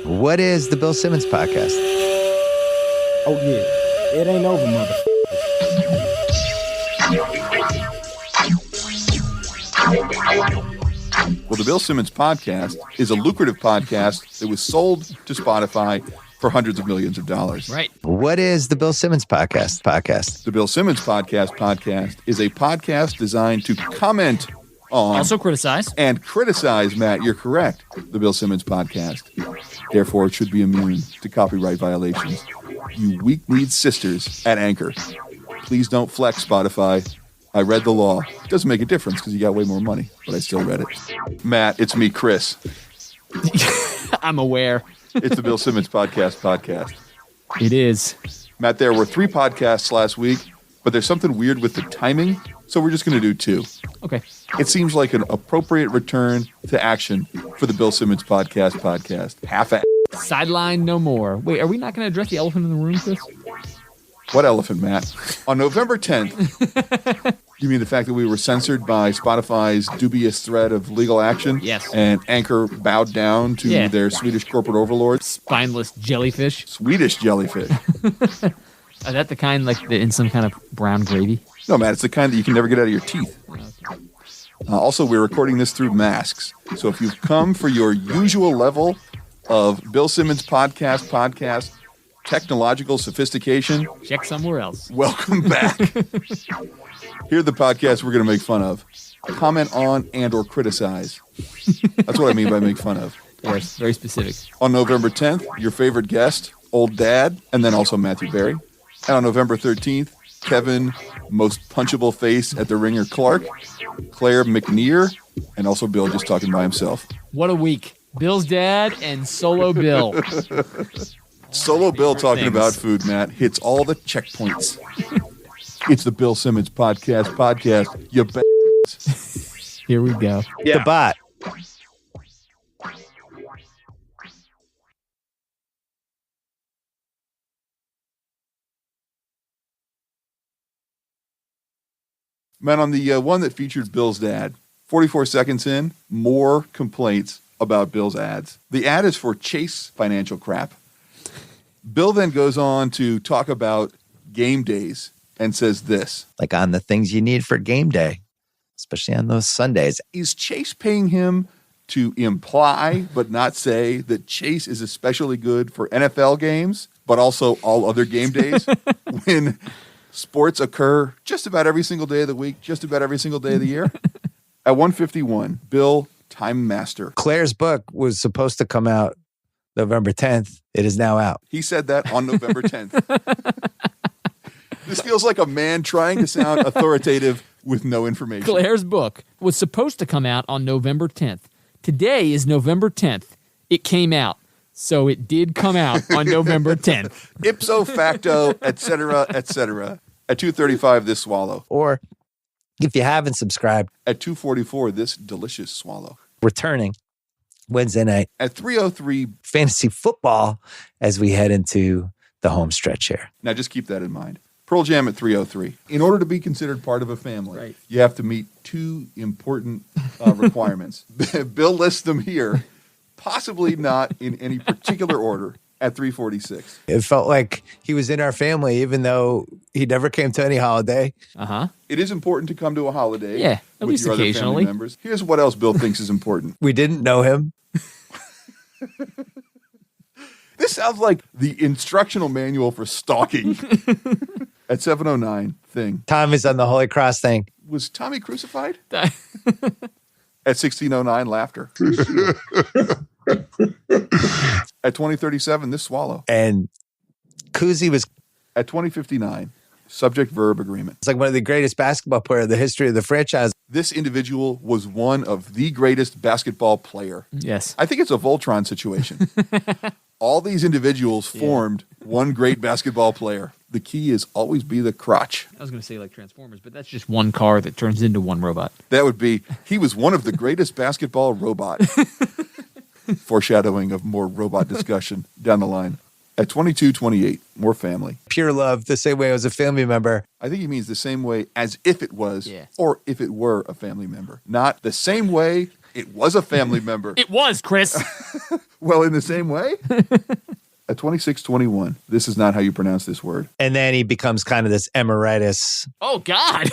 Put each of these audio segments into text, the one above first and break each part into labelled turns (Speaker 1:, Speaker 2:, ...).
Speaker 1: What is the Bill Simmons Podcast?
Speaker 2: Oh, yeah. It ain't over, mother.
Speaker 3: Well, the Bill Simmons Podcast is a lucrative podcast that was sold to Spotify for hundreds of millions of dollars.
Speaker 4: Right.
Speaker 1: What is the Bill Simmons Podcast?
Speaker 3: The Bill Simmons Podcast is a podcast designed to comment on...
Speaker 4: Also criticize.
Speaker 3: And criticize, Matt, you're correct, the Bill Simmons Podcast. Therefore, it should be immune to copyright violations. You weak-kneed sisters at Anchor. Please don't flex, Spotify. I read the law. It doesn't make a difference because you got way more money, but I still read it. Matt, it's me, Chris.
Speaker 4: I'm aware.
Speaker 3: It's the Bill Simmons Podcast.
Speaker 4: It is.
Speaker 3: Matt, there were 3 podcasts last week, but there's something weird with the timing, so we're just going to do 2.
Speaker 4: Okay.
Speaker 3: It seems like an appropriate return to action for the Bill Simmons Podcast. Half-ass.
Speaker 4: Sideline no more. Wait, are we not going to address the elephant in the room, Chris?
Speaker 3: What elephant, Matt? On November 10th, you mean the fact that we were censored by Spotify's dubious threat of legal action?
Speaker 4: Yes.
Speaker 3: And Anchor bowed down to their Swedish corporate overlords?
Speaker 4: Spineless jellyfish.
Speaker 3: Swedish jellyfish.
Speaker 4: Is that the kind like in some kind of brown gravy?
Speaker 3: No, Matt, it's the kind that you can never get out of your teeth. Also, we're recording this through masks. So if you've come for your usual level of Bill Simmons Podcast, technological sophistication,
Speaker 4: check somewhere else.
Speaker 3: Welcome back. Here are the podcasts we're going to make fun of. Comment on and or criticize. That's what I mean by make fun of.
Speaker 4: Yes, very specific.
Speaker 3: On November 10th, your favorite guest, Old Dad, and then also Matthew Berry. And on November 13th, Kevin, most punchable face at the Ringer Clark, Claire McNear, and also Bill just talking by himself.
Speaker 4: What a week. Bill's dad and Solo Bill.
Speaker 3: Solo Bill talking about food, Matt, hits all the checkpoints. It's the Bill Simmons Podcast. You bet.
Speaker 4: Here we go.
Speaker 1: Yeah. The bot.
Speaker 3: Man, on the one that featured Bill's dad, 44 seconds in, more complaints about Bill's ads. The ad is for Chase Financial Crap. Bill then goes on to talk about game days and says this.
Speaker 1: Like on the things you need for game day, especially on those Sundays.
Speaker 3: Is Chase paying him to imply but not say that Chase is especially good for NFL games, but also all other game days when sports occur just about every single day of the week, just about every single day of the year? At 1:51, Bill, Time Master.
Speaker 1: Claire's book was supposed to come out November 10th. It is now out.
Speaker 3: He said that on November 10th. This feels like a man trying to sound authoritative with no information.
Speaker 4: Claire's book was supposed to come out on November 10th. Today is November 10th. It came out. So it did come out on November 10th.
Speaker 3: Ipso facto, et cetera, et cetera. At 2:35, this swallow.
Speaker 1: Or if you haven't subscribed.
Speaker 3: At 2:44, this delicious swallow.
Speaker 1: Returning Wednesday night.
Speaker 3: At 3:03,
Speaker 1: fantasy football as we head into the home stretch here.
Speaker 3: Now just keep that in mind. Pearl Jam at 3:03. In order to be considered part of a family, you have to meet 2 important requirements. Bill lists them here, possibly not in any particular order, at 3:46.
Speaker 1: It felt like he was in our family, even though he never came to any holiday.
Speaker 4: Uh-huh.
Speaker 3: It is important to come to a holiday.
Speaker 4: Yeah, at
Speaker 3: with
Speaker 4: least
Speaker 3: your
Speaker 4: occasionally.
Speaker 3: Other family members. Here's what else Bill thinks is important.
Speaker 1: We didn't know him.
Speaker 3: This sounds like the instructional manual for stalking. At 7:09, thing.
Speaker 1: Tommy's on the Holy Cross thing.
Speaker 3: Was Tommy crucified? At 16:09, laughter. At 20:37, this swallow.
Speaker 1: And Kuzi was...
Speaker 3: At 20:59, subject-verb agreement.
Speaker 1: It's like one of the greatest basketball players in the history of the franchise.
Speaker 3: This individual was one of the greatest basketball player.
Speaker 4: Yes.
Speaker 3: I think it's a Voltron situation. All these individuals formed one great basketball player. The key is always be the crotch.
Speaker 4: I was going to say like Transformers, but that's just one car that turns into one robot.
Speaker 3: That would be, he was one of the greatest basketball robot. Foreshadowing of more robot discussion down the line. At 22:28, more family.
Speaker 1: Pure love, the same way as a family member.
Speaker 3: I think he means the same way as if it was, or if it were a family member. Not the same way It was a family member.
Speaker 4: It was, Chris.
Speaker 3: Well, in the same way. At 26-21, this is not how you pronounce this word.
Speaker 1: And then he becomes kind of this emeritus.
Speaker 4: Oh, God.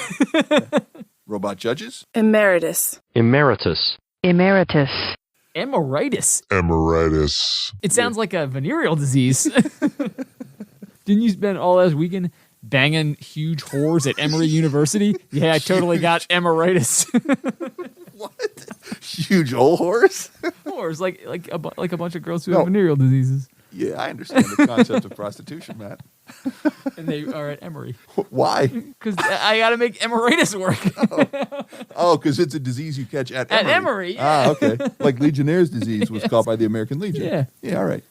Speaker 3: Robot judges?
Speaker 5: Emeritus.
Speaker 6: Emeritus.
Speaker 7: Emeritus.
Speaker 4: Emeritus.
Speaker 8: Emeritus.
Speaker 4: It sounds like a venereal disease. Didn't you spend all last weekend banging huge whores at Emory University? Yeah, I totally got emeritus.
Speaker 3: What? Huge old horse?
Speaker 4: Whores, like a bunch of girls who have venereal diseases.
Speaker 3: Yeah, I understand the concept of prostitution, Matt.
Speaker 4: And they are at Emory.
Speaker 3: Why?
Speaker 4: Because I got to make emeritus work.
Speaker 3: Oh, because it's a disease you catch at Emory.
Speaker 4: At Emory, yeah.
Speaker 3: Ah, okay. Like Legionnaire's disease was caught by the American Legion.
Speaker 4: Yeah.
Speaker 3: Yeah, all right.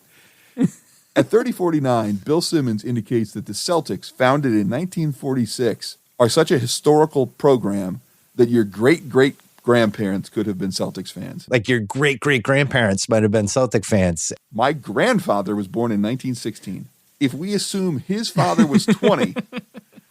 Speaker 3: At 30-49, Bill Simmons indicates that the Celtics, founded in 1946, are such a historical program that your great-great-grandparents could have been Celtics fans.
Speaker 1: Like your great-great-grandparents might have been Celtic fans.
Speaker 3: My grandfather was born in 1916. If we assume his father was 20,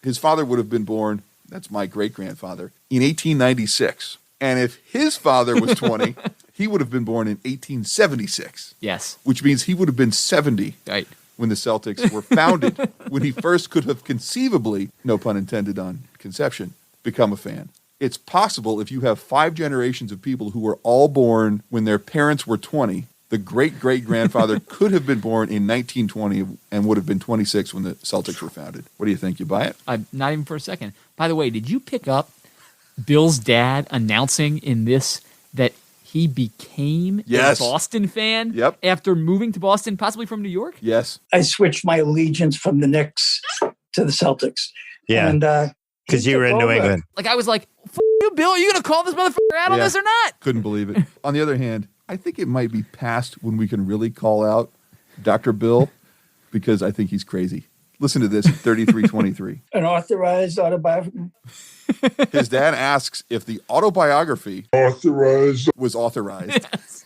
Speaker 3: his father would have been born, that's my great-grandfather, in 1896. And if his father was 20, he would have been born in 1876.
Speaker 4: Yes.
Speaker 3: Which means he would have been 70
Speaker 4: Right.
Speaker 3: when the Celtics were founded, when he first could have conceivably, no pun intended on conception, become a fan. It's possible if you have 5 generations of people who were all born when their parents were 20, the great-great-grandfather could have been born in 1920 and would have been 26 when the Celtics were founded. What do you think? You buy it?
Speaker 4: Not even for a second. By the way, did you pick up Bill's dad announcing in this that he became
Speaker 3: Yes.
Speaker 4: a Boston fan
Speaker 3: Yep.
Speaker 4: after moving to Boston, possibly from New York?
Speaker 3: Yes.
Speaker 9: I switched my allegiance from the Knicks to the Celtics.
Speaker 1: Yeah.
Speaker 9: And
Speaker 1: Because you were in New England.
Speaker 4: Like, I was like, F you, Bill, are you going to call this motherfucker out on
Speaker 3: Yeah.
Speaker 4: this or not?
Speaker 3: Couldn't believe it. On the other hand, I think it might be past when we can really call out Dr. Bill because I think he's crazy. Listen to this at 33-23.
Speaker 9: An authorized autobiography.
Speaker 3: His dad asks if the autobiography was authorized.
Speaker 4: Yes.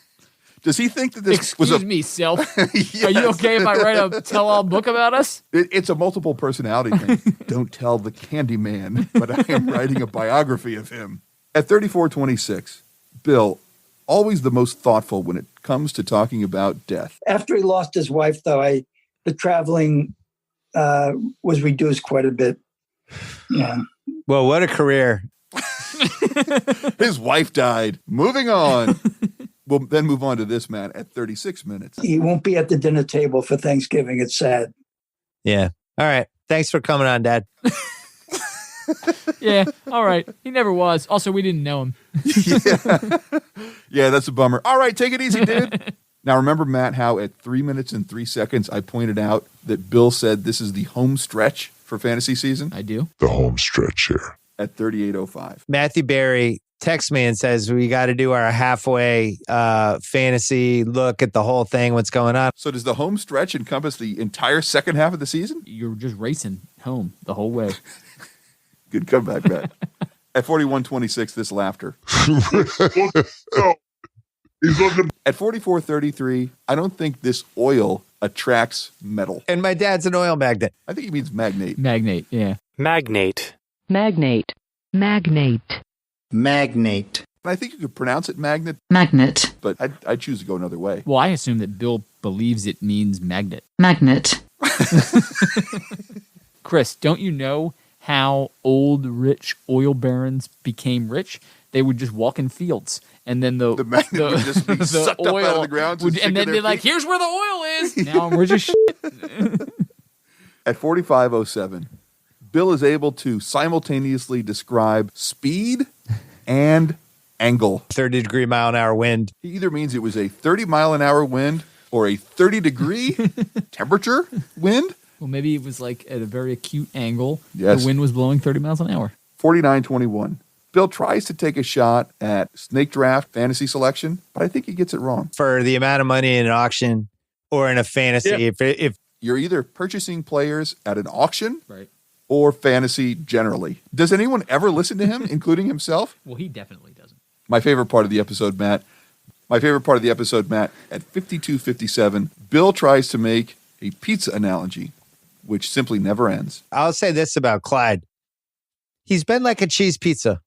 Speaker 3: Does he think that this
Speaker 4: Excuse
Speaker 3: was a...
Speaker 4: me, self.
Speaker 3: Yes.
Speaker 4: Are you okay if I write a tell-all book about us?
Speaker 3: It's a multiple personality thing. Don't tell the candy man, but I am writing a biography of him. At 34-26, Bill, always the most thoughtful when it comes to talking about death.
Speaker 9: After he lost his wife, though, the traveling was reduced quite a bit. Yeah.
Speaker 1: Well, what a career.
Speaker 3: His wife died. Moving on. We'll then move on to this, Matt, at 36 minutes.
Speaker 9: He won't be at the dinner table for Thanksgiving. It's sad.
Speaker 1: Yeah. All right. Thanks for coming on, Dad.
Speaker 4: Yeah, all right. He never was. Also, we didn't know him.
Speaker 3: Yeah, that's a bummer. All right, take it easy, dude. Now, remember, Matt, how at 3 minutes and 3 seconds, I pointed out that Bill said this is the home stretch for fantasy season?
Speaker 4: I do.
Speaker 8: The home stretch here.
Speaker 3: At 38:05.
Speaker 1: Matthew Berry texts me and says we got to do our halfway fantasy look at the whole thing, what's going on.
Speaker 3: So does the home stretch encompass the entire second half of the season?
Speaker 4: You're just racing home the whole way.
Speaker 3: Good comeback, Matt. At 41:26, this laughter. At 44:33, I don't think this oil attracts metal.
Speaker 1: And my dad's an oil magnet.
Speaker 3: I think he means magnate.
Speaker 4: Magnate, yeah.
Speaker 6: Magnate.
Speaker 7: Magnate. Magnate.
Speaker 2: Magnate.
Speaker 3: I think you could pronounce it magnet,
Speaker 7: Magnet.
Speaker 3: but I'd choose to go another way.
Speaker 4: Well, I assume that Bill believes it means magnet.
Speaker 7: Magnet.
Speaker 4: Chris, don't you know how old, rich oil barons became rich? They would just walk in fields, and then the
Speaker 3: magnet would just be sucked up out of the ground to stick
Speaker 4: and
Speaker 3: to
Speaker 4: then
Speaker 3: their
Speaker 4: they're like,
Speaker 3: feet.
Speaker 4: here's where the oil is. Now I'm rich as shit.
Speaker 3: At 45:07, Bill is able to simultaneously describe speed and angle.
Speaker 1: 30-degree mile an hour wind.
Speaker 3: He either means it was a 30-mile-an-hour wind or a 30-degree temperature wind.
Speaker 4: Well, maybe it was like at a very acute angle.
Speaker 3: Yes.
Speaker 4: The wind was blowing 30 miles an hour.
Speaker 3: 49:21. Bill tries to take a shot at snake draft fantasy selection, but I think he gets it wrong.
Speaker 1: For the amount of money in an auction or in a fantasy, if
Speaker 3: You're either purchasing players at an auction
Speaker 4: Right.
Speaker 3: or fantasy generally. Does anyone ever listen to him, including himself?
Speaker 4: Well, he definitely doesn't.
Speaker 3: My favorite part of the episode, Matt. At 52:57, Bill tries to make a pizza analogy, which simply never ends.
Speaker 1: I'll say this about Clyde. He's been like a cheese pizza.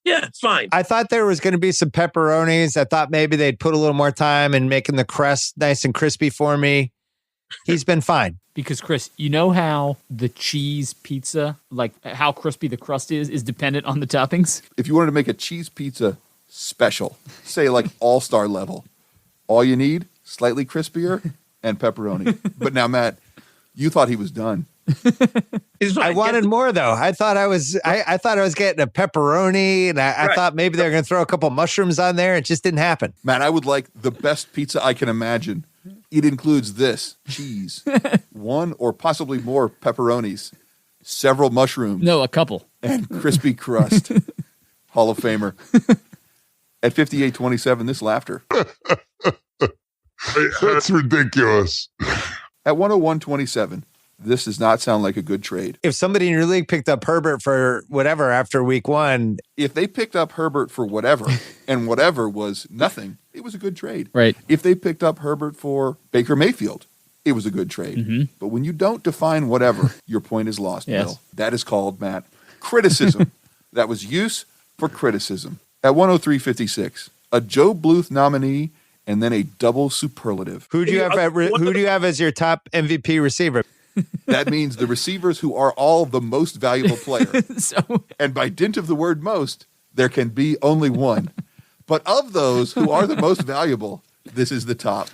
Speaker 5: Yeah, it's fine.
Speaker 1: I thought there was going to be some pepperonis. I thought maybe they'd put a little more time in making the crust nice and crispy for me. He's been fine.
Speaker 4: Because, Chris, you know how the cheese pizza, like how crispy the crust is dependent on the toppings?
Speaker 3: If you wanted to make a cheese pizza special, say like all-star level, all you need, slightly crispier and pepperoni. But now, Matt, you thought he was done.
Speaker 1: I wanted more though. I thought I was getting a pepperoni, and I thought maybe they were going to throw a couple mushrooms on there. It just didn't happen.
Speaker 3: Matt, I would like the best pizza I can imagine. It includes this: cheese, one or possibly more pepperonis, several mushrooms.
Speaker 4: No, a couple.
Speaker 3: And crispy crust. Hall of Famer. At 58.27, this laughter.
Speaker 8: That's ridiculous.
Speaker 3: At 101.27, this does not sound like a good trade.
Speaker 1: If somebody in your league picked up Herbert for whatever after week 1,
Speaker 3: If they picked up Herbert for whatever, and whatever was nothing, it was a good trade.
Speaker 4: Right.
Speaker 3: If they picked up Herbert for Baker Mayfield, it was a good trade.
Speaker 4: Mm-hmm.
Speaker 3: But when you don't define whatever, your point is lost,
Speaker 4: Yes.
Speaker 3: Bill. That is called, Matt, criticism. That was use for criticism. At 103.56, a Joe Bluth nominee and then a double superlative.
Speaker 1: who do you have as your top MVP receiver?
Speaker 3: That means the receivers who are all the most valuable player.
Speaker 4: So,
Speaker 3: And by dint of the word most, there can be only one. But of those who are the most valuable, this is the top.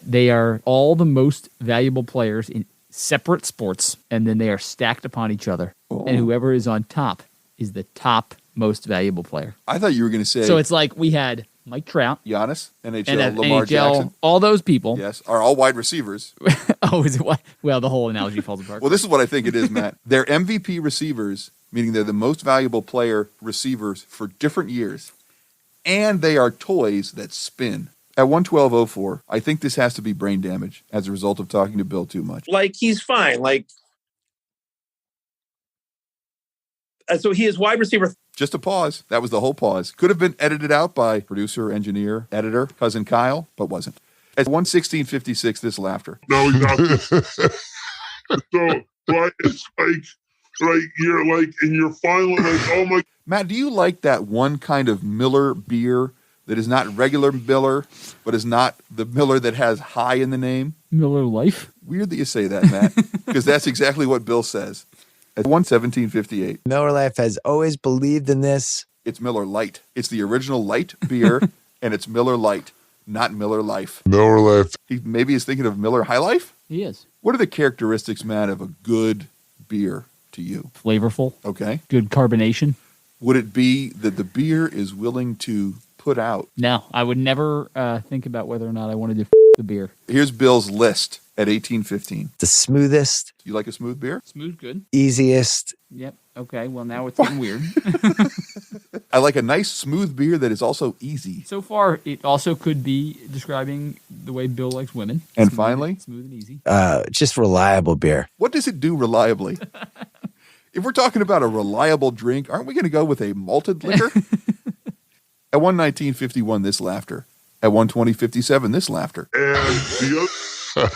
Speaker 4: they are all the most valuable players in separate sports, and then they are stacked upon each other.
Speaker 3: Oh.
Speaker 4: And whoever is on top is the top most valuable player.
Speaker 3: I thought you were going to say
Speaker 4: So it's like we had Mike Trout,
Speaker 3: Giannis, NHL,
Speaker 4: and
Speaker 3: Lamar
Speaker 4: NHL,
Speaker 3: Jackson.
Speaker 4: all those people.
Speaker 3: Yes, are all wide receivers.
Speaker 4: Oh, is it what? Well, the whole analogy falls apart.
Speaker 3: Well, this is what I think it is, Matt. They're MVP receivers, meaning they're the most valuable player receivers for different years. And they are toys that spin. At 112.04, I think this has to be brain damage as a result of talking to Bill too much.
Speaker 5: Like, he's fine. Like, so he is wide receiver.
Speaker 3: Just a pause. That was the whole pause. Could have been edited out by producer, engineer, editor, cousin Kyle, but wasn't. At 116.56, this laughter.
Speaker 8: No, exactly. So, like, it's like you're like, and you're finally like, oh my.
Speaker 3: Matt, do you like that one kind of Miller beer that is not regular Miller, but is not the Miller that has high in the name?
Speaker 4: Miller Life?
Speaker 3: Weird that you say that, Matt, because that's exactly what Bill says. At 117.58,
Speaker 1: Miller Lite has always believed in this.
Speaker 3: it's Miller Lite. It's the original light beer, and it's Miller Lite, not Miller Life.
Speaker 8: Miller Life.
Speaker 3: He maybe is thinking of Miller High Life?
Speaker 4: He is.
Speaker 3: What are the characteristics, Matt, of a good beer to you?
Speaker 4: Flavorful,
Speaker 3: Okay.
Speaker 4: good carbonation.
Speaker 3: Would it be that the beer is willing to put out?
Speaker 4: No, I would never think about whether or not I wanted to the beer.
Speaker 3: Here's Bill's list at 18.15.
Speaker 1: The smoothest,
Speaker 3: You like a smooth beer?
Speaker 4: Smooth, good.
Speaker 1: easiest.
Speaker 4: Yep. Okay. Well, now it's getting weird.
Speaker 3: I like a nice smooth beer that is also easy.
Speaker 4: So far, it also could be describing the way Bill likes women.
Speaker 3: And
Speaker 4: Smooth-
Speaker 3: finally?
Speaker 4: smooth and easy.
Speaker 1: Just reliable beer.
Speaker 3: What does it do reliably? If we're talking about a reliable drink, aren't we going to go with a malted liquor? At 119.51, this laughter. At 120.57, this laughter.
Speaker 8: And the other.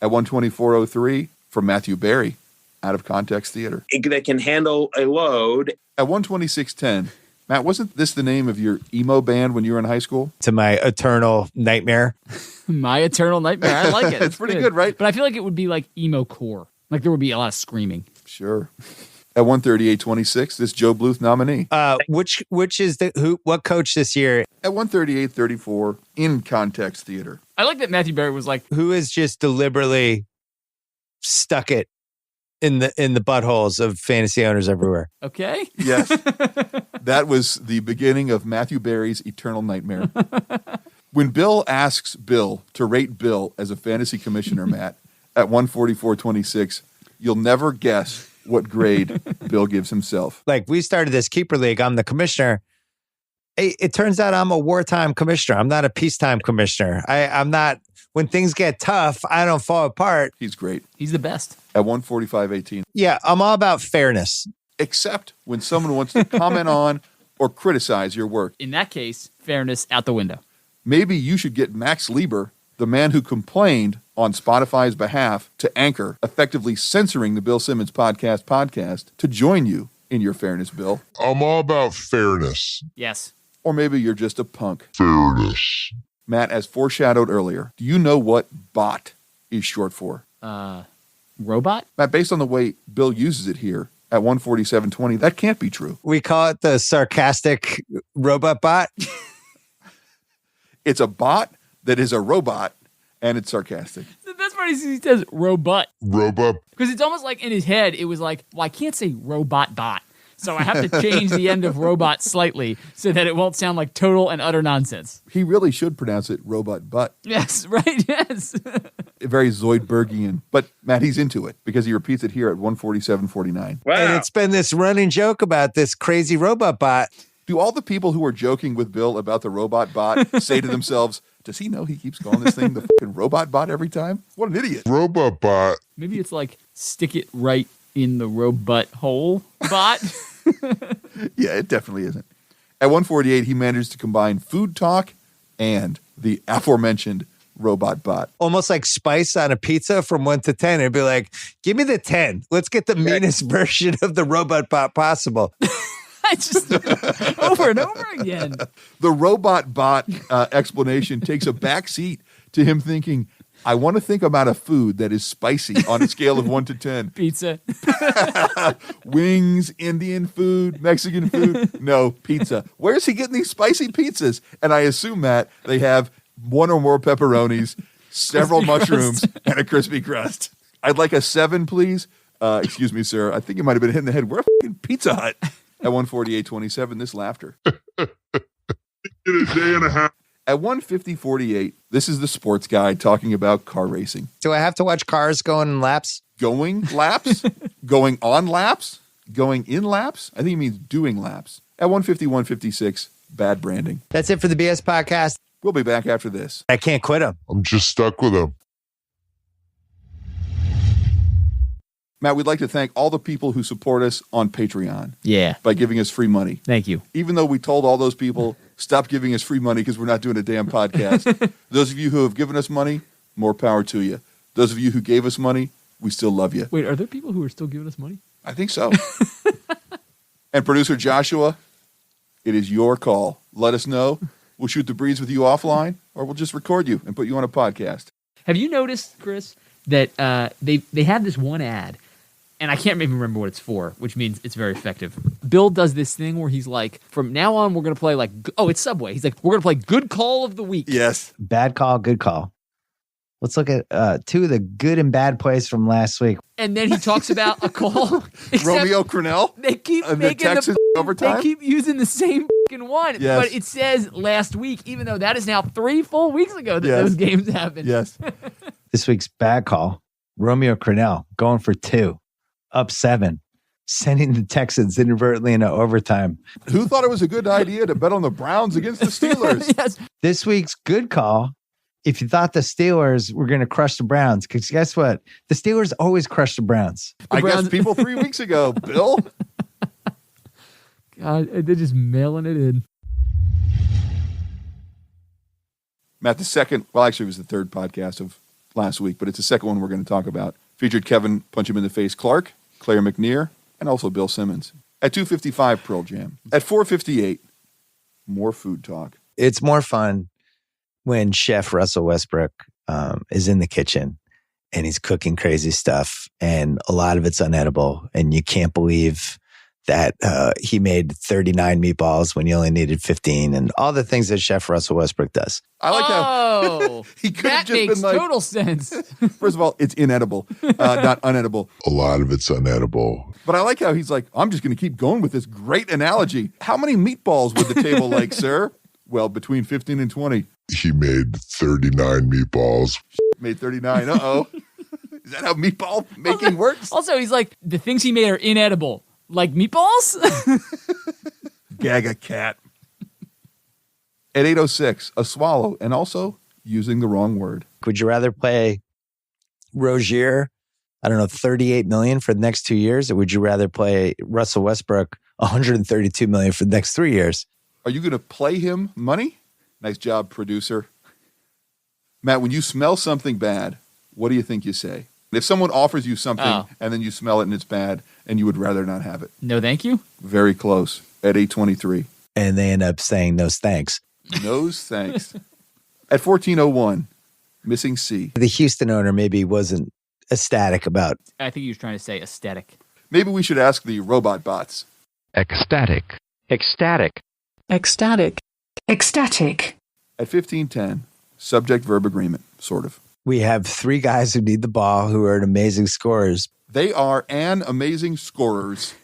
Speaker 3: At 124.03, from Matthew Berry, Out of Context Theater.
Speaker 5: That can handle a load.
Speaker 3: At 126.10, Matt, wasn't this the name of your emo band when you were in high school?
Speaker 1: To my eternal nightmare.
Speaker 4: My eternal nightmare. I like it.
Speaker 3: It's pretty good, right?
Speaker 4: But I feel like it would be like emo core. Like there would be a lot of screaming.
Speaker 3: Sure. At 138.26, this Joe Bluth nominee.
Speaker 1: Which is what coach this year?
Speaker 3: At 138.34, In Context Theater.
Speaker 4: I like that Matthew Berry was like,
Speaker 1: Who has just deliberately stuck it in the buttholes of fantasy owners everywhere?
Speaker 4: okay.
Speaker 3: Yes. That was the beginning of Matthew Berry's eternal nightmare. When Bill asks Bill to rate Bill as a fantasy commissioner, Matt, at 144.26, you'll never guess what grade Bill gives himself.
Speaker 1: Like, we started this keeper league. I'm the commissioner. It turns out I'm a wartime commissioner. I'm not a peacetime commissioner. I'm not. When things get tough, I don't fall apart.
Speaker 3: He's great.
Speaker 4: He's the best.
Speaker 3: At 145.18.
Speaker 1: Yeah, I'm all about fairness.
Speaker 3: Except when someone wants to comment on or criticize your work.
Speaker 4: In that case, fairness out the window.
Speaker 3: Maybe you should get Max Lieber, the man who complained on Spotify's behalf to Anchor, effectively censoring the Bill Simmons podcast, to join you in your fairness, Bill.
Speaker 8: I'm all about fairness.
Speaker 4: Yes.
Speaker 3: Or maybe you're just a punk.
Speaker 8: Fairness.
Speaker 3: Matt, as foreshadowed earlier, do you know what bot is short for?
Speaker 4: Robot?
Speaker 3: Matt, based on the way Bill uses it here at 147.20, that can't be true.
Speaker 1: We call it the sarcastic robot bot.
Speaker 3: It's a bot that is a robot, and it's sarcastic.
Speaker 4: The best part is he says robot.
Speaker 8: Robot.
Speaker 4: Because it's almost like in his head, it was like, well, I can't say robot bot. So I have to change the end of robot slightly so that it won't sound like total and utter nonsense.
Speaker 3: He really should pronounce it robot butt.
Speaker 4: Yes, right, yes.
Speaker 3: Very Zoidbergian. But Matt, he's into it because he repeats it here at 147.49.
Speaker 5: Wow.
Speaker 1: And it's been this running joke about this crazy robot bot.
Speaker 3: Do all the people who are joking with Bill about the robot bot say to themselves, does he know he keeps calling this thing the fucking robot bot every time? What an idiot.
Speaker 8: Robot bot.
Speaker 4: Maybe it's like stick it right in the robot hole bot.
Speaker 3: Yeah, it definitely isn't. At 148, he managed to combine food talk and the aforementioned robot bot.
Speaker 1: Almost like spice on a pizza from 1 to 10. It'd be like, give me the 10. Let's get the meanest version of the robot bot possible.
Speaker 4: I just over and over again.
Speaker 3: The robot bot explanation takes a back seat to him thinking, I want to think about a food that is spicy on a scale of 1 to 10.
Speaker 4: Pizza.
Speaker 3: Wings, Indian food, Mexican food. No, pizza. Where's he getting these spicy pizzas? And I assume, Matt, they have one or more pepperonis, several mushrooms, and a crispy crust. I'd like a 7, please. Excuse me, sir. I think you might have been hit in the head. We're a fucking Pizza Hut. At 148.27, this laughter.
Speaker 8: In a day and a half.
Speaker 3: At 150.48, this is the sports guy talking about car racing.
Speaker 1: Do I have to watch cars going in laps?
Speaker 3: Going laps? Going on laps? Going in laps? I think he means doing laps. At 150.156, bad branding.
Speaker 1: That's it for the BS podcast.
Speaker 3: We'll be back after this.
Speaker 1: I can't quit him.
Speaker 8: I'm just stuck with him.
Speaker 3: Matt, we'd like to thank all the people who support us on Patreon
Speaker 4: Yeah.
Speaker 3: by giving us free money.
Speaker 4: Thank you.
Speaker 3: Even though we told all those people, stop giving us free money because we're not doing a damn podcast. Those of you who have given us money, more power to you. Those of you who gave us money, we still love you.
Speaker 4: Wait, are there people who are still giving us money?
Speaker 3: I think so. And producer Joshua, it is your call. Let us know. We'll shoot the breeze with you offline, or we'll just record you and put you on a podcast.
Speaker 4: Have you noticed, Chris, that they have this one ad, and I can't even remember what it's for, which means it's very effective. Bill does this thing where he's like, from now on, we're going to play like, oh, it's Subway. He's like, we're going to play Good Call of the Week.
Speaker 3: Yes.
Speaker 1: Bad call, good call. Let's look at 2 of the good and bad plays from last week.
Speaker 4: And then he talks about a call. except
Speaker 3: Romeo Crennel?
Speaker 4: They keep
Speaker 3: The
Speaker 4: making
Speaker 3: Texans overtime?
Speaker 4: They keep using the same one.
Speaker 3: Yes.
Speaker 4: But it says last week, even though that is now 3 full weeks ago that
Speaker 3: Yes.
Speaker 4: those games happened.
Speaker 3: Yes.
Speaker 1: This week's bad call, Romeo Crennel going for 2, up 7, sending the Texans inadvertently into overtime.
Speaker 3: Who thought it was a good idea to bet on the Browns against the Steelers?
Speaker 4: Yes.
Speaker 1: This week's good call, if you thought the Steelers were going to crush the Browns, because guess what? The Steelers always crush the Browns.
Speaker 3: I
Speaker 4: Browns-
Speaker 3: guess people 3 weeks ago, Bill.
Speaker 4: God, they're just mailing it in.
Speaker 3: Matt, the second, well, actually, it was the third podcast of last week, but it's the second one we're going to talk about. Featured Kevin Punch Him in the Face Clark, Claire McNear, and also Bill Simmons. At 2:55, Pearl Jam. At 4:58, more food talk.
Speaker 1: It's more fun when Chef Russell Westbrook is in the kitchen and he's cooking crazy stuff, and a lot of it's unedible, and you can't believe that he made 39 meatballs when you only needed 15, and all the things that Chef Russell Westbrook does.
Speaker 3: I like how he could have
Speaker 4: that
Speaker 3: just
Speaker 4: makes
Speaker 3: been like,
Speaker 4: total sense.
Speaker 3: first of all, it's inedible, not unedible.
Speaker 8: A lot of it's unedible.
Speaker 3: But I like how he's like, I'm just going to keep going with this great analogy. How many meatballs would the table like, sir? Well, between 15 and 20.
Speaker 8: He made 39 meatballs.
Speaker 3: Made 39. Uh-oh. Is that how meatball making works?
Speaker 4: Also, he's like, the things he made are inedible. Like meatballs?
Speaker 3: Gag a cat. At 8:06, a swallow, and also using the wrong word.
Speaker 1: Would you rather play Rozier, I don't know, 38 million for the next 2 years, or would you rather play Russell Westbrook 132 million for the next 3 years?
Speaker 3: Are you going to play him money? Nice job, producer. Matt, when you smell something bad, what do you think you say? If someone offers you something
Speaker 4: Oh.
Speaker 3: and then you smell it and it's bad and you would rather not have it.
Speaker 4: No, thank you.
Speaker 3: Very close at 8:23.
Speaker 1: And they end up saying no thanks.
Speaker 3: No's thanks. At 14:01, missing C.
Speaker 1: The Houston owner maybe wasn't ecstatic about.
Speaker 4: I think he was trying to say aesthetic.
Speaker 3: Maybe we should ask the robot bots.
Speaker 6: Ecstatic. Ecstatic.
Speaker 7: Ecstatic. Ecstatic.
Speaker 3: At 15:10, subject-verb agreement, sort of.
Speaker 1: We have three guys who need the ball who are amazing scorers.
Speaker 3: They are an amazing scorers.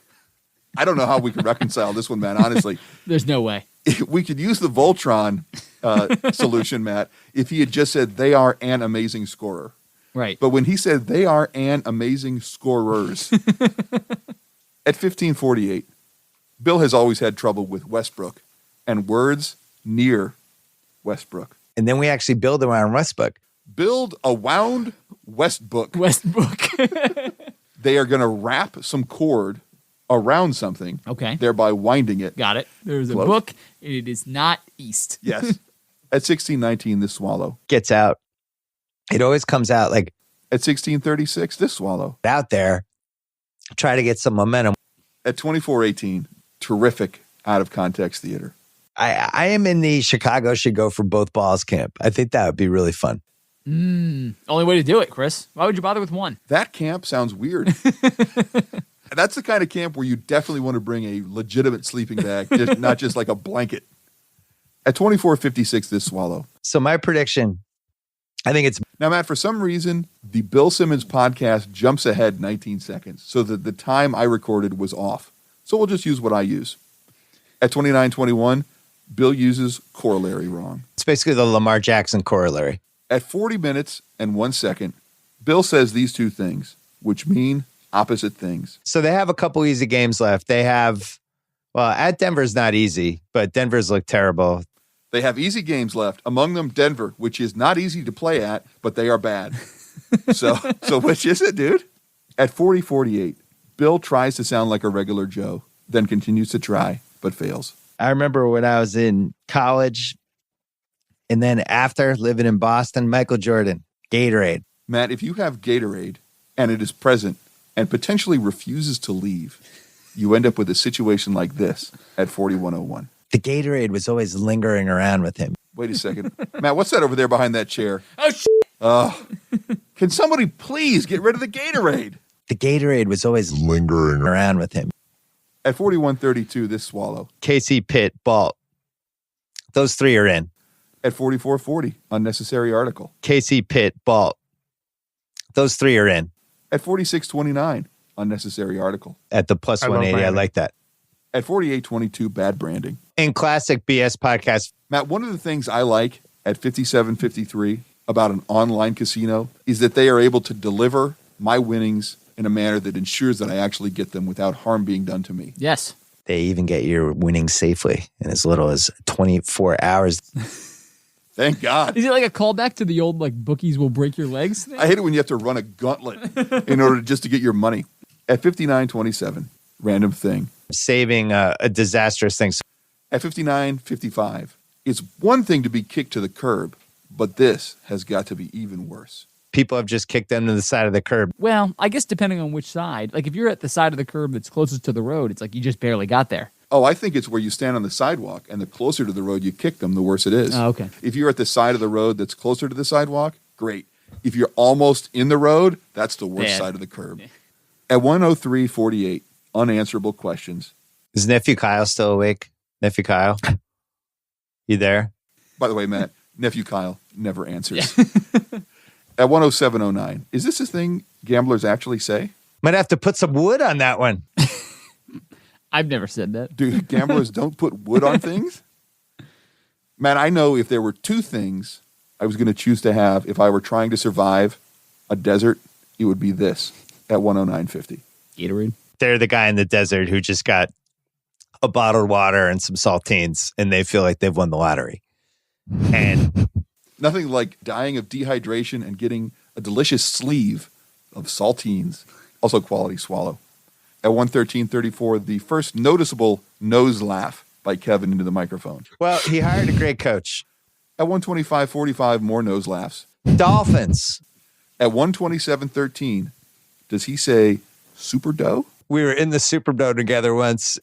Speaker 3: I don't know how we can reconcile this one, man, honestly.
Speaker 4: There's no way.
Speaker 3: We could use the Voltron solution, Matt, if he had just said they are an amazing scorer.
Speaker 4: Right.
Speaker 3: But when he said they are an amazing scorers, at 15:48, Bill has always had trouble with Westbrook and words near Westbrook.
Speaker 1: And then we actually build around Westbrook.
Speaker 3: Build a wound Westbrook. They are going to wrap some cord around something,
Speaker 4: Okay.
Speaker 3: thereby winding it.
Speaker 4: Got it. There's a
Speaker 3: Close.
Speaker 4: book, and it is not east.
Speaker 3: Yes. At 16:19, this swallow.
Speaker 1: Gets out. It always comes out like
Speaker 3: At 16:36, this swallow.
Speaker 1: out there. Try to get some momentum.
Speaker 3: At 24:18, terrific out of context theater.
Speaker 1: I am in the Chicago should go for both balls camp. I think that would be really fun.
Speaker 4: Only way to do it, Chris. Why would you bother with one?
Speaker 3: That camp sounds weird. That's the kind of camp where you definitely want to bring a legitimate sleeping bag, not just like a blanket. At 24:56, this swallow.
Speaker 1: So my prediction, I think it's
Speaker 3: Now, Matt, for some reason, the Bill Simmons podcast jumps ahead 19 seconds so that the time I recorded was off. So we'll just use what I use. At 29:21, Bill uses corollary wrong.
Speaker 1: it's basically the Lamar Jackson corollary.
Speaker 3: At 40 minutes and 1 second, Bill says these two things, which mean opposite things.
Speaker 1: So they have a couple easy games left. They have, well, at Denver's not easy, but Denver's look terrible.
Speaker 3: They have easy games left, among them Denver, which is not easy to play at, but they are bad. So which is it, dude? At 40:48, Bill tries to sound like a regular Joe, then continues to try, but fails.
Speaker 1: I remember when I was in college and then after living in Boston, Michael Jordan, Gatorade.
Speaker 3: Matt, if you have Gatorade and it is present and potentially refuses to leave, you end up with a situation like this at 41:01.
Speaker 1: The Gatorade was always lingering around with him.
Speaker 3: Wait a second. Matt, what's that over there behind that chair?
Speaker 4: Oh, shit.
Speaker 3: Can somebody please get rid of the Gatorade?
Speaker 1: The Gatorade was always
Speaker 8: Lingering.
Speaker 1: around with him.
Speaker 3: At 41:32, this swallow.
Speaker 1: Casey, Pitt, Balt. Those three are in.
Speaker 3: At 44:40, unnecessary article.
Speaker 1: Casey, Pitt, Balt. Those three are in.
Speaker 3: At 46:29, unnecessary article.
Speaker 1: At the plus
Speaker 6: I love
Speaker 1: 180, I
Speaker 6: Miami.
Speaker 1: like that.
Speaker 3: At 48:22, bad branding.
Speaker 1: In classic BS podcast,
Speaker 3: Matt, one of the things I like at 57:53 about an online casino is that they are able to deliver my winnings in a manner that ensures that I actually get them without harm being done to me.
Speaker 4: Yes.
Speaker 1: they even get your winnings safely in as little as 24 hours.
Speaker 3: Thank God.
Speaker 4: Is it like a callback to the old like bookies will break your legs thing?
Speaker 3: I hate it when you have to run a gauntlet in order just to get your money. At 59:27, random thing.
Speaker 1: Saving a disastrous thing.
Speaker 3: At 59:55, it's one thing to be kicked to the curb, but this has got to be even worse.
Speaker 1: People have just kicked them to the side of the curb.
Speaker 4: Well, I guess depending on which side. Like if you're at the side of the curb that's closest to the road, it's like you just barely got there.
Speaker 3: Oh, I think it's where you stand on the sidewalk, and the closer to the road you kick them, the worse it is.
Speaker 4: Oh, okay.
Speaker 3: If you're at the side of the road that's closer to the sidewalk, great. If you're almost in the road, that's the worst
Speaker 4: Bad.
Speaker 3: side of the curb. At 1:03:48, unanswerable questions.
Speaker 1: Is Nephew Kyle still awake? Nephew Kyle? You there?
Speaker 3: By the way, Matt, nephew Kyle never answers. At 1:07:09, is this a thing gamblers actually say?
Speaker 1: Might have to put some wood on that one.
Speaker 4: I've never said that.
Speaker 3: Do gamblers don't put wood on things? Man, I know if there were two things I was going to choose to have if I were trying to survive a desert, it would be this at 1:09:50.
Speaker 4: Gatorade.
Speaker 1: They're the guy in the desert who just got a bottled water and some saltines, and they feel like they've won the lottery. And
Speaker 3: Nothing like dying of dehydration and getting a delicious sleeve of saltines. Also quality swallow. At 1:13:34, the first noticeable nose laugh by Kevin into the microphone.
Speaker 1: well, he hired a great coach.
Speaker 3: At 1:25:45, more nose laughs.
Speaker 1: Dolphins.
Speaker 3: At 127.13, does he say Super Dough?
Speaker 1: We were in the Superdome together once.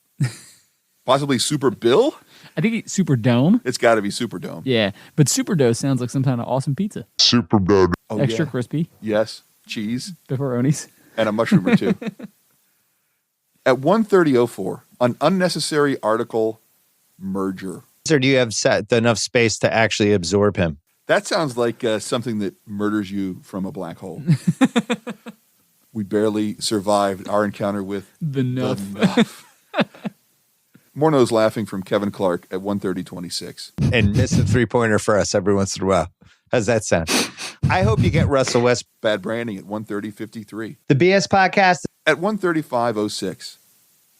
Speaker 3: Possibly Super Bill?
Speaker 4: I think Super Dome.
Speaker 3: It's got to be Superdome.
Speaker 4: Yeah, but Super Dough sounds like some kind of awesome pizza.
Speaker 8: Super Dough.
Speaker 3: Oh,
Speaker 4: Extra
Speaker 3: yeah.
Speaker 4: crispy.
Speaker 3: Yes, cheese,
Speaker 4: Pepperonis.
Speaker 3: and a mushroom or two. At 1:30:04, an unnecessary article merger.
Speaker 1: Or do you have enough space to actually absorb him?
Speaker 3: That sounds like something that murders you from a black hole. We barely survived our encounter with
Speaker 4: The Nuff.
Speaker 3: More nose laughing from Kevin Clark at 1:30:26.
Speaker 1: And miss a 3-pointer for us every once in a while. How's that sound? I hope you get Russell West.
Speaker 3: Bad branding at 1:30:53.
Speaker 1: The BS podcast.
Speaker 3: At 1:35:06.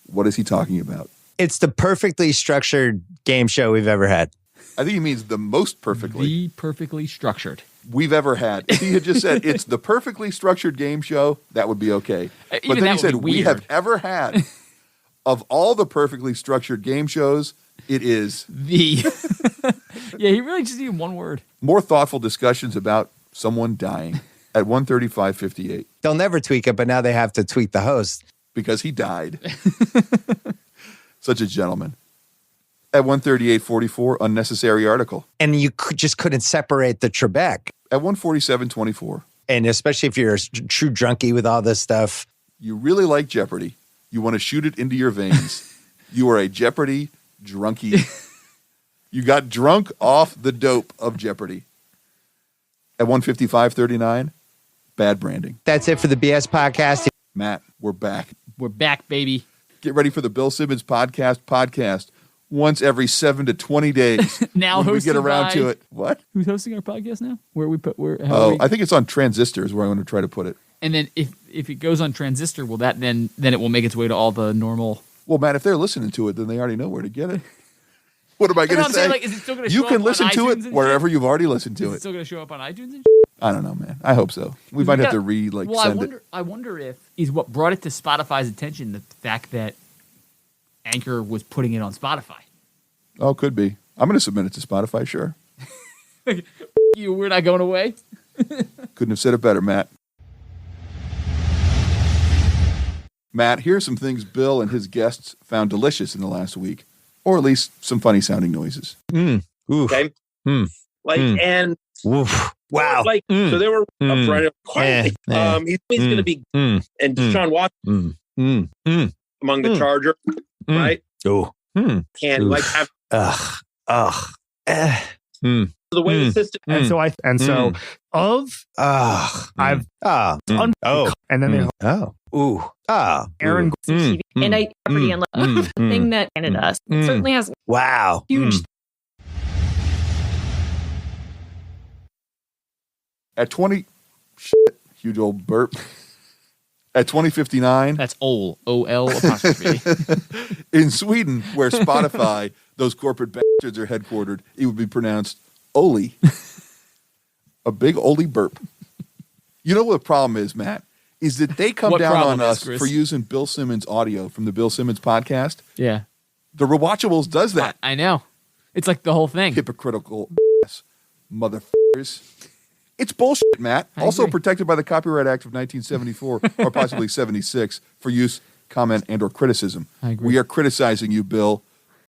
Speaker 3: What is he talking about?
Speaker 1: It's the perfectly structured game show we've ever had.
Speaker 3: I think he means the most perfectly
Speaker 4: The perfectly structured.
Speaker 3: we've ever had. If he had just said it's the perfectly structured game show, that would be okay. But
Speaker 4: Even
Speaker 3: then
Speaker 4: that
Speaker 3: he
Speaker 4: would
Speaker 3: said
Speaker 4: be
Speaker 3: we
Speaker 4: weird.
Speaker 3: have ever had of all the perfectly structured game shows, it is
Speaker 4: The. Yeah, he really just needed one word.
Speaker 3: more thoughtful discussions about someone dying at 1:35:58
Speaker 1: They'll never tweak it, but now they have to tweak the host.
Speaker 3: because he died. Such a gentleman. At 1:38:44, unnecessary article.
Speaker 1: And you just couldn't separate the Trebek.
Speaker 3: At 1:47:24,
Speaker 1: And especially if you're a true drunkie with all this stuff.
Speaker 3: you really like Jeopardy. You want to shoot it into your veins. You are a Jeopardy drunkie. You got drunk off the dope of Jeopardy. At 1:55:39, bad branding.
Speaker 1: That's it for the BS podcast.
Speaker 3: Matt, we're back.
Speaker 4: We're back, baby.
Speaker 3: Get ready for the Bill Simmons podcast once every 7 to 20 days.
Speaker 4: Now
Speaker 3: when we get
Speaker 4: hosted
Speaker 3: around
Speaker 4: by-
Speaker 3: to it. What?
Speaker 4: Who's hosting our podcast now? Where we put where? How
Speaker 3: Oh,
Speaker 4: we,
Speaker 3: I think it's on Transistors where I'm going to try to put it.
Speaker 4: and then if it goes on Transistor, will that then it will make its way to all the normal?
Speaker 3: Well, Matt, if they're listening to it, then they already know where to get it. What am I
Speaker 4: You know
Speaker 3: going
Speaker 4: what
Speaker 3: to
Speaker 4: I'm
Speaker 3: say?
Speaker 4: saying? Like, is it still going to
Speaker 3: You
Speaker 4: show
Speaker 3: can
Speaker 4: up
Speaker 3: listen
Speaker 4: on
Speaker 3: to
Speaker 4: iTunes
Speaker 3: it
Speaker 4: and shit?
Speaker 3: wherever you've already listened to
Speaker 4: Is it
Speaker 3: it.
Speaker 4: still going to show up on iTunes and shit?
Speaker 3: I don't know, man. I hope so. We might have to
Speaker 4: Well, I wonder if is what brought it to Spotify's attention the fact that Anchor was putting it on Spotify.
Speaker 3: Oh, could be. I'm going to submit it to Spotify, sure.
Speaker 4: We're not going away.
Speaker 3: Couldn't have said it better, Matt. Matt, here's some things Bill and his guests found delicious in the last week, or at least some funny sounding noises.
Speaker 1: Oof.
Speaker 5: Okay.
Speaker 1: Mm.
Speaker 5: Like,
Speaker 1: Mm.
Speaker 5: and
Speaker 1: Oof. Wow.
Speaker 5: like, so they were upfront quietly. He's going to be, and Deshaun Watson among the Charger, right?
Speaker 1: Oh.
Speaker 5: Can like have
Speaker 1: Ugh.
Speaker 5: the way the system.
Speaker 2: And so I've
Speaker 1: and then they ooh
Speaker 2: Aaron
Speaker 7: TV. And I property and thing that ended us. It certainly has
Speaker 1: wow
Speaker 7: huge
Speaker 3: At 20, huge old burp. At 2059,
Speaker 4: That's OL. OL apostrophe.
Speaker 3: in Sweden, where Spotify, those corporate bastards are headquartered, it would be pronounced Oli. A big Oli burp. You know what the problem is, Matt? Is that they come
Speaker 4: What
Speaker 3: down
Speaker 4: problem
Speaker 3: on
Speaker 4: is,
Speaker 3: us
Speaker 4: Chris?
Speaker 3: for using Bill Simmons audio from the Bill Simmons podcast.
Speaker 4: Yeah.
Speaker 3: The Rewatchables does that.
Speaker 4: I know. It's like the whole thing.
Speaker 3: Hypocritical ass motherfuckers. It's bullshit, Matt.
Speaker 4: I
Speaker 3: Also
Speaker 4: agree.
Speaker 3: protected by the Copyright Act of 1974 or possibly 76 for use, comment, and or criticism.
Speaker 4: I agree.
Speaker 3: We are criticizing you, Bill,